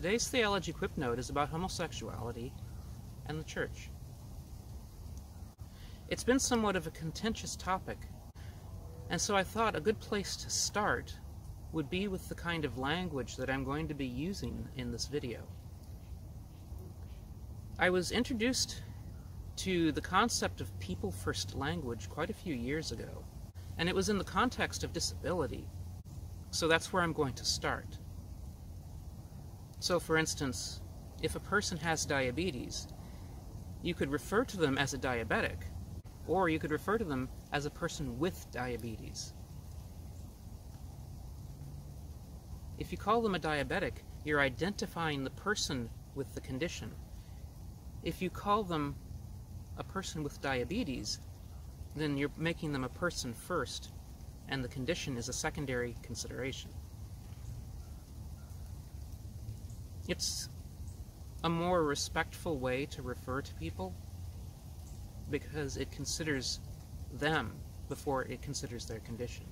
Today's Theology Quip Note is about homosexuality and the church. It's been somewhat of a contentious topic, and so I thought a good place to start would be with the kind of language that I'm going to be using in this video. I was introduced to the concept of people-first language quite a few years ago, and it was in the context of disability, so that's where I'm going to start. So, for instance, if a person has diabetes, you could refer to them as a diabetic, or you could refer to them as a person with diabetes. If you call them a diabetic, you're identifying the person with the condition. If you call them a person with diabetes, then you're making them a person first, and the condition is a secondary consideration. It's a more respectful way to refer to people because it considers them before it considers their condition.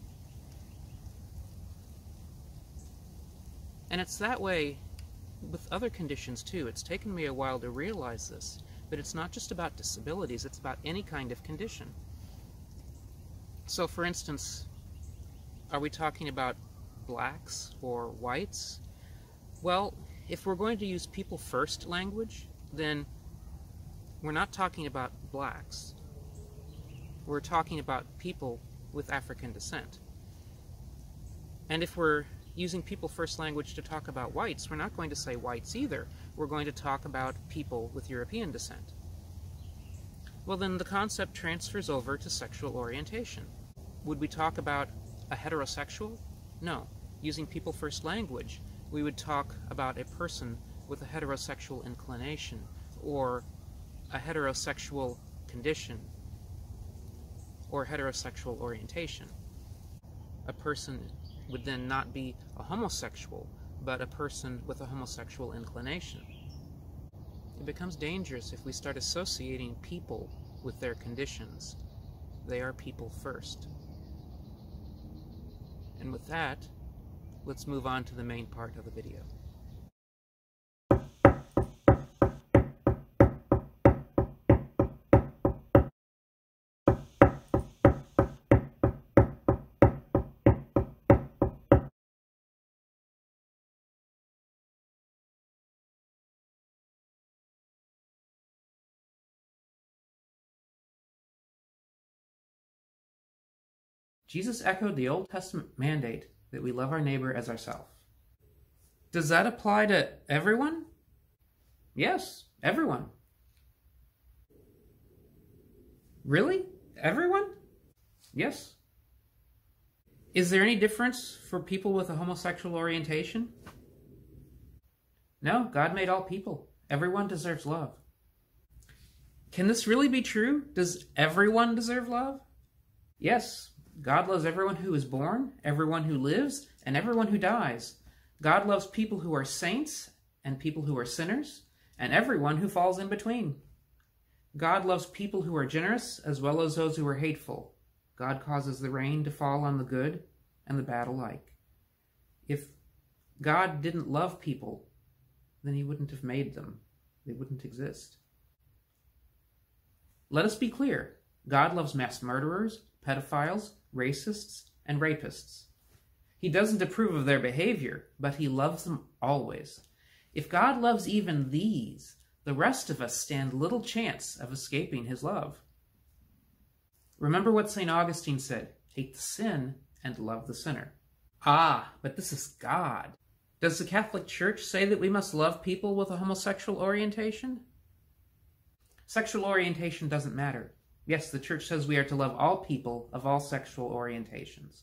And it's that way with other conditions too. It's taken me a while to realize this, but it's not just about disabilities, it's about any kind of condition. So for instance, are we talking about blacks or whites? Well, if we're going to use people-first language, then we're not talking about blacks. We're talking about people with African descent. And if we're using people-first language to talk about whites, we're not going to say whites either. We're going to talk about people with European descent. Well, then the concept transfers over to sexual orientation. Would we talk about a heterosexual? No. Using people-first language, we would talk about a person with a heterosexual inclination or a heterosexual condition or heterosexual orientation. A person would then not be a homosexual, but a person with a homosexual inclination. It becomes dangerous if we start associating people with their conditions. They are people first. And with that, let's move on to the main part of the video. Jesus echoed the Old Testament mandate that we love our neighbor as ourselves. Does that apply to everyone? Yes, everyone. Really? Everyone? Yes. Is there any difference for people with a homosexual orientation? No, God made all people. Everyone deserves love. Can this really be true? Does everyone deserve love? Yes. God loves everyone who is born, everyone who lives, and everyone who dies. God loves people who are saints and people who are sinners, and everyone who falls in between. God loves people who are generous as well as those who are hateful. God causes the rain to fall on the good and the bad alike. If God didn't love people, then he wouldn't have made them. They wouldn't exist. Let us be clear. God loves mass murderers, pedophiles, racists, and rapists. He doesn't approve of their behavior, but he loves them always. If God loves even these, the rest of us stand little chance of escaping his love. Remember what St. Augustine said, hate the sin and love the sinner. Ah, but this is God. Does the Catholic Church say that we must love people with a homosexual orientation? Sexual orientation doesn't matter. Yes, the Church says we are to love all people of all sexual orientations.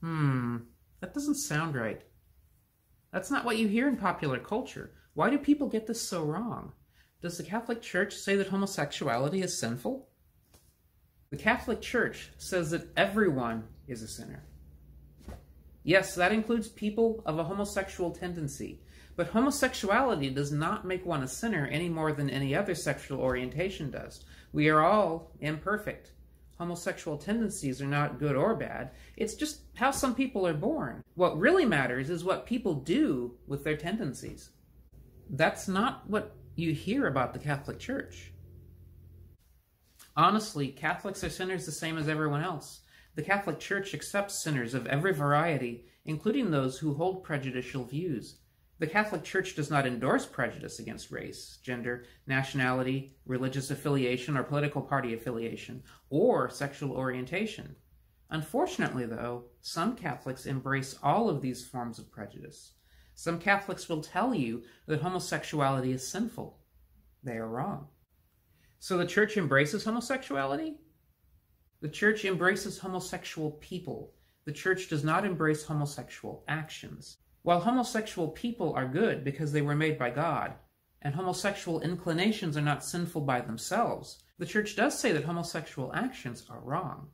That doesn't sound right. That's not what you hear in popular culture. Why do people get this so wrong? Does the Catholic Church say that homosexuality is sinful? The Catholic Church says that everyone is a sinner. Yes, that includes people of a homosexual tendency, but homosexuality does not make one a sinner any more than any other sexual orientation does. We are all imperfect. homosexual tendencies are not good or bad. It's just how some people are born. What really matters is what people do with their tendencies. That's not what you hear about the Catholic Church. Honestly, Catholics are sinners the same as everyone else. The Catholic Church accepts sinners of every variety, including those who hold prejudicial views. The Catholic Church does not endorse prejudice against race, gender, nationality, religious affiliation, or political party affiliation, or sexual orientation. Unfortunately, though, some Catholics embrace all of these forms of prejudice. Some Catholics will tell you that homosexuality is sinful. They are wrong. So the Church embraces homosexuality? The Church embraces homosexual people. The Church does not embrace homosexual actions. While homosexual people are good because they were made by God, and homosexual inclinations are not sinful by themselves, the Church does say that homosexual actions are wrong.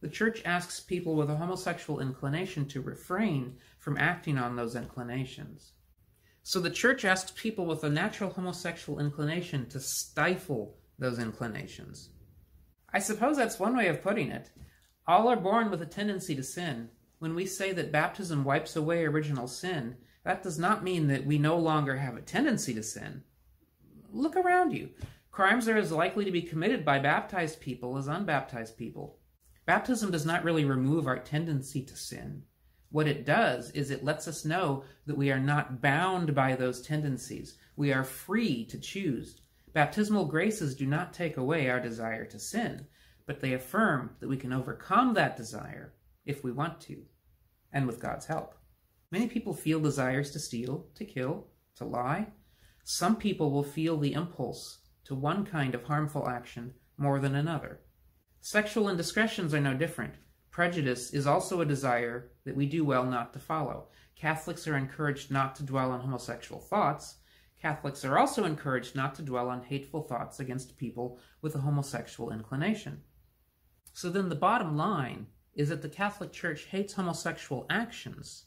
The Church asks people with a homosexual inclination to refrain from acting on those inclinations. So the Church asks people with a natural homosexual inclination to stifle those inclinations. I suppose that's one way of putting it. All are born with a tendency to sin. When we say that baptism wipes away original sin, that does not mean that we no longer have a tendency to sin. Look around you. Crimes are as likely to be committed by baptized people as unbaptized people. Baptism does not really remove our tendency to sin. What it does is it lets us know that we are not bound by those tendencies. We are free to choose. Baptismal graces do not take away our desire to sin, but they affirm that we can overcome that desire if we want to, and with God's help. Many people feel desires to steal, to kill, to lie. Some people will feel the impulse to one kind of harmful action more than another. Sexual indiscretions are no different. Prejudice is also a desire that we do well not to follow. Catholics are encouraged not to dwell on homosexual thoughts. Catholics are also encouraged not to dwell on hateful thoughts against people with a homosexual inclination. So then the bottom line is that the Catholic Church hates homosexual actions,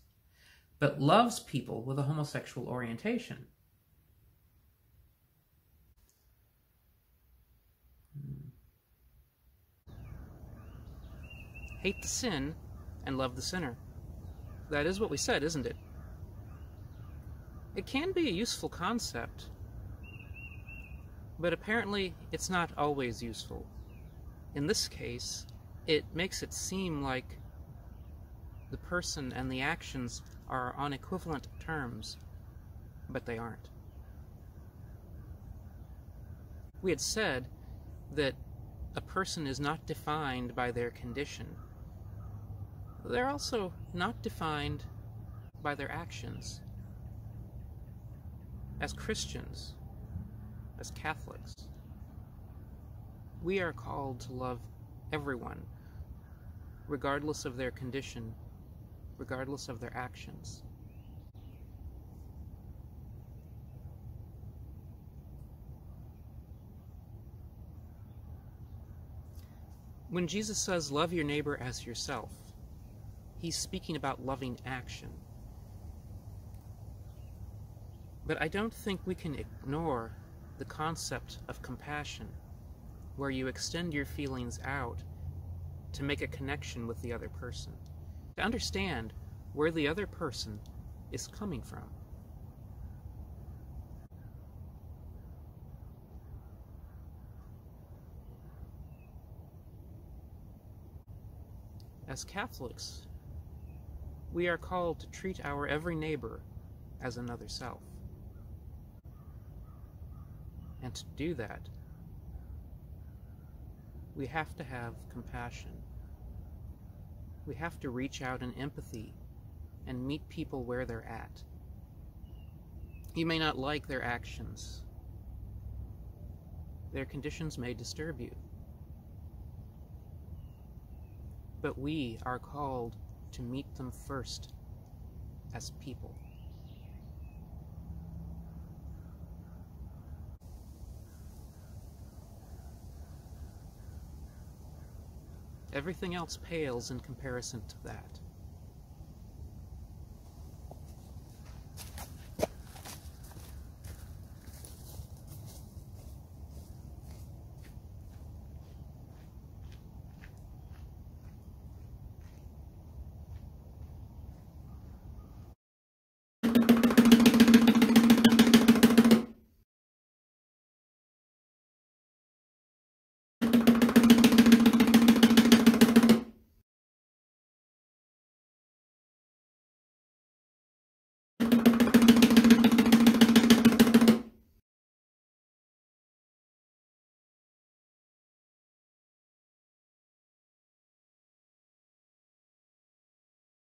but loves people with a homosexual orientation. Hate the sin and love the sinner. That is what we said, isn't it? It can be a useful concept, but apparently it's not always useful. In this case, it makes it seem like the person and the actions are on equivalent terms, but they aren't. We had said that a person is not defined by their condition. They're also not defined by their actions. As Christians, as Catholics, we are called to love everyone, regardless of their condition, regardless of their actions. When Jesus says, love your neighbor as yourself, he's speaking about loving action. But I don't think we can ignore the concept of compassion, where you extend your feelings out to make a connection with the other person, to understand where the other person is coming from. As Catholics, we are called to treat our every neighbor as another self. And to do that, we have to have compassion. We have to reach out in empathy and meet people where they're at. You may not like their actions. Their conditions may disturb you. But we are called to meet them first as people. Everything else pales in comparison to that.